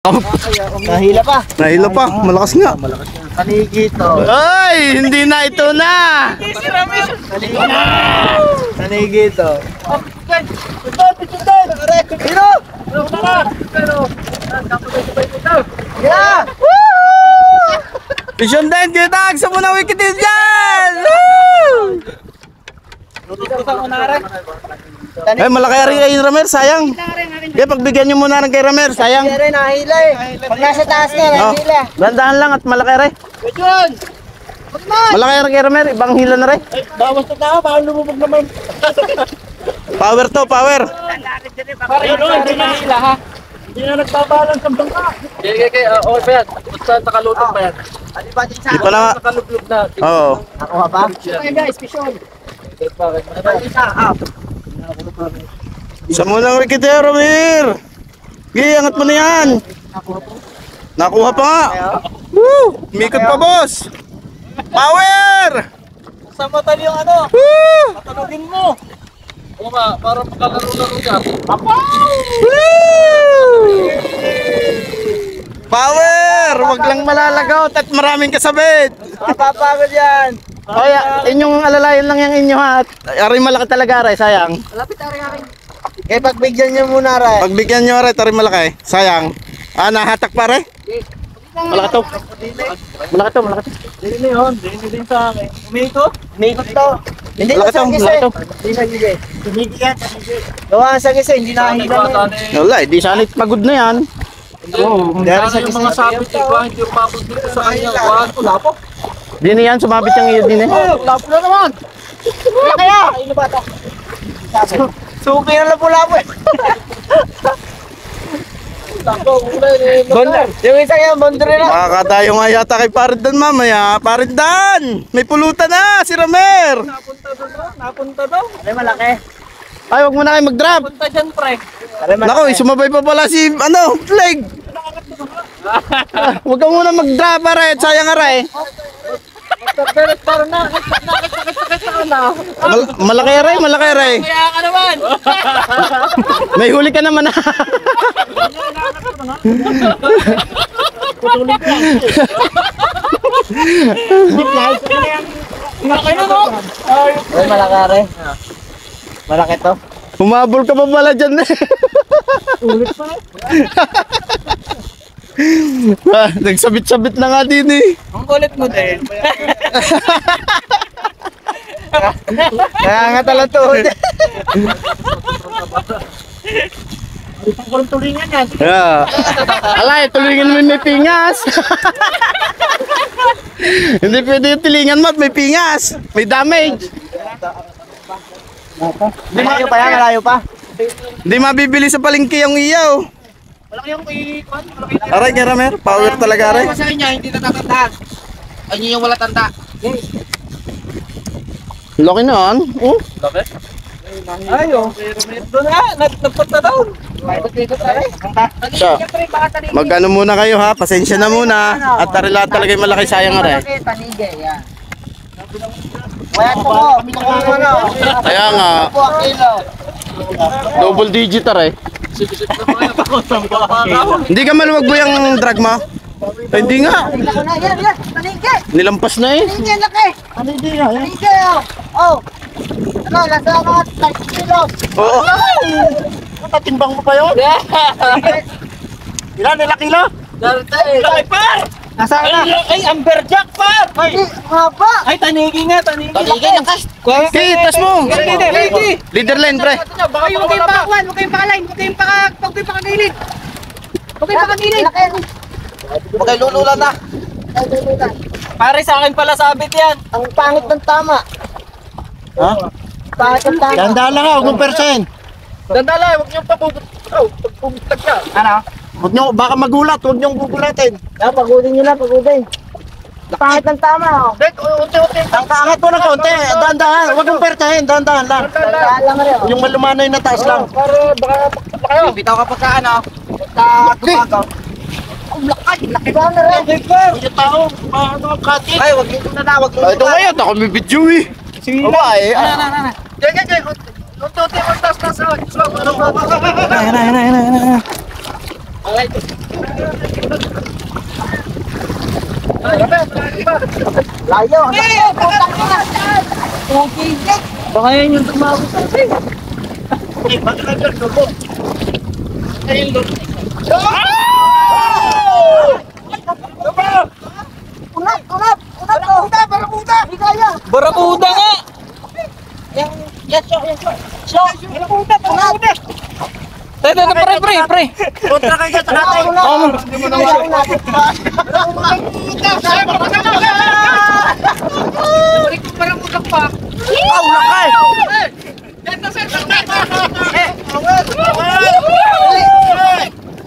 Nahila pa. Nahilo pa, malakas nga. Kanigito. Ay, hindi na ito na. Kanigito. Yeah! Vision din, kita sa muna wikitin dyan. Ay, malaki rin kay Ramer, sayang. Kaya pagbigyan nyo muna rin kay Ramer, sayang. Hindi rin, nahila eh. Pag nasa taas na, nahila. Dandahan lang at malaki rin. Malaki rin kay Ramer, ibang hila na rin. Bawas na tao, baka lumubog naman. Power to, power. Hindi nahila ha. Hindi na nagbabalance ang bangka. Okay, okay pa yan. Basta nakalutong pa yan. Di pa na. Nakalublog na. Oo. Ako nga pa? Okay guys, special. Isa mo lang wikitin, Ramer. Gigi, angat mo na yan. Nakuha pa nga. Woo! Mikot pa, boss. Power! Sa mata yung ano? Woo! Patanugin mo. Oo nga, para makalaro-laro ka. Power! Wag lang malalagot at maraming kasabit. Mapapagod yan. O, inyong alalayan lang yung inyo ha. Aray malaki talaga, aray, sayang. Lapit ari-ari. Kaya pagbigyan niyo muna rin. Pagbigyan nyo, aray, aray malaki. Sayang. Ah, nahatak pa, aray. Malaki to. Malaki to, malaki to. Dili yun. Dili din sa akin. Umikot? Umikot to. Hindi Malaki na sa to, gisa. malaki to. Hindi sa gisa. Hindi yan. Gawa sa gisa, hindi nakahila na yun. Wala, di sanit pagod na yan. Oo. Kaya yung mga sabit eh, ba, hindi umabot dito sa kanya. Wala po. Di na yan, sumabit yung iyo din eh. Lapo na naman. Kaya. Ano ba ito? Suki na lapo-lapo eh. Bonder. Yung isa yan, bonder na. Makakatayo nga yata kay Parindan mamaya. Parindan! May pulutan na si Ramer! Napunta daw. Ay, malaki. Ay, wag mo na kayo mag-drop. Punta dyan, pre. Nako, sumabay pa pala si, flag. Wag ka muna mag-drop, aray. Sayang, aray. Parang nakakit sa kana. Malaki, aray, malaki, aray. Kaya ka naman. May huli ka naman, ha. Malaki na, no? Ay, malaki rin. Malaki to. Humabol ka pa pala dyan, eh. Ulit pa. Nagsabit-sabit na nga din, eh. Ang kulit mo din. Kaya nga talatuhod. Walang tulingan yan. Yeah. Alay, tulingin mo may pingas. Hindi pwede yung tulingan mo at may pingas. May damage. Malayo pa yan, malayo pa. Hindi mabibili sa palengke yung iyaw. Malaki yung kuikuan. Aray, kaya Ramer. Power talaga, aray. Sa kanya, hindi natatandaan. Ayun yung wala tanda. Laki na, an. Oh. Laki? Ayo. Doon nga, nagpunta daw. So, magkano muna kayo ha? Pasensya na muna. At tarila talaga yung malaki, sayang, aray. Tanigay, yan. Wala po ko. Kaya nga, Po ang kilo. double digit, aray. Sip-sip na pa kaya takot ang baka. Hindi ka maluwag mo yung drag mo? Ay, hindi nga. Yan, tanigay. Nilampas na eh. Tanigay, laki. Tanigay, oh. Ano, nasa mga 5 kilos. Oo. Tatimbang mo pa yun? Ilan nila kilo? Laki par! Nasaan na? Ay, amberjack par! Ay, haba. Ay, tanigi nga, tanigi. Tanigi ng kas. Kitas mo! Leader line, pre. Baka yung kayo pakakuan, huwag kayong pakaline, huwag kayong pakagilid. Huwag kayong pakagilid. Laki. Huwag kayong lululan na. Pare, sa akin pala sabit yan. Ang pangit ng tama. Ha? Pangit ng tama. Ganda lang ha, 1%. Dandala, huwag niyong pagpuputag ka. Ano? Huwag nyo, baka magulat, huwag nyo gugulatin. Pagudin nyo na, pagudin. Pangit ng tama, oh. Dek, unti-unti. Ang kaangat mo ng konti, dahan-dahan, huwag mong pertahin, dahan-dahan lang. Alam rin, oh. Yung malumanoy na taas lang. Para baka kayo. Bitaw ka pa sa ano. Sa kumagaw. Ang laki, laki ba na rin? Yung tao, ano ang katit? Ay, huwag niyong tunanawag. Ay, ito ngayon, ako may video eh. Sige ba eh. Diyan. Unti-unti magtas-tas. Ayun na. Alright. Layo. Baka yan yung tumawag sa akin. Unat ko. Barakuda. Hindi kaya. Barakuda nga! Barakuda. Unat. Tayo, pre. Kontra kayo sa tatay. Balik ko barakuda pa.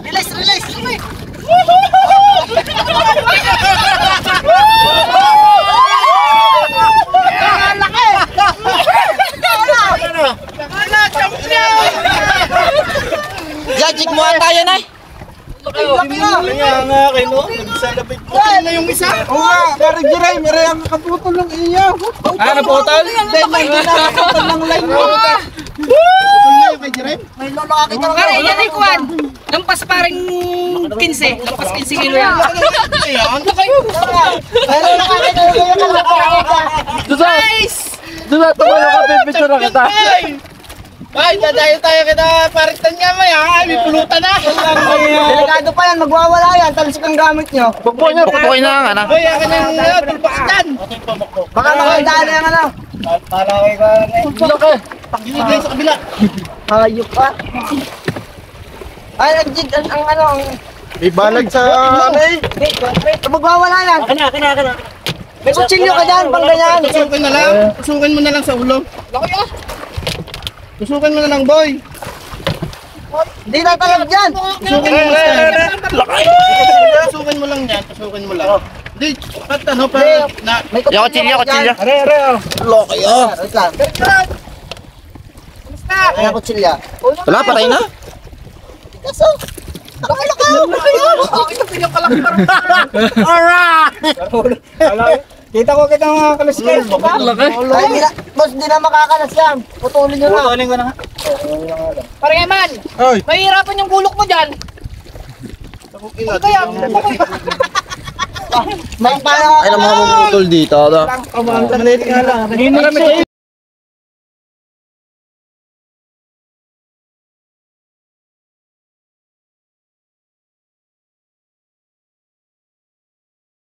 Release. Jajik mo ata yan ay. Kaya nga kayo, no? Nagsalapit ko na yung isa. Oo nga, pero Jiray, meron ang kaputol ng iyo. Naputol? Hindi, may nakakaputol ng line mo. May lolo akin ka Pare, yan ay kuwan. Lampas parang 15. Lampas 15 kilo yan. Ano kayo? Pero nakakita ko yung mga Guys! Doon tumalo ka, pipicture na kita. Ay, dadayo tayo kita paritan nga may ha. May pulutan na. Delikado pa yan, magwawala yan. Talsik ang gamit nyo. Pukutukoy na nga na. Hoy, akin ang tulpas dyan. Baka makandaan na yung ano. Palaway ka lang eh. Ginigay sa kabila. Hayop ka. Ay, nagjig ang ano. Ibalag sa ano eh. Magwawala yan. Akin na. May kutsilyo ka dyan, pang ganyan. Tusukin mo na lang sa ulo. Laki ah! Tusukin mo na lang, boy. Hindi na talab dyan. Tusukin mo lang. Tusukin mo lang yan. Tusukin mo lang. Di, at ano pa na. May kutsilyo ka dyan. Loko yun. Wait lang. Ay, kutsilyo. Wala, patay na. Kaso. Laki. Akin na pinyang kalaki parang. Kita ko mga kalaskan. Laki. Ay, boss, di na makakalas yan. Putulin nyo na. Putulin ko na nga. Parang Eman, Oy. mahihirapan yung gulok mo dyan. Kaya, May para. Ay, mga puputol dito. Marami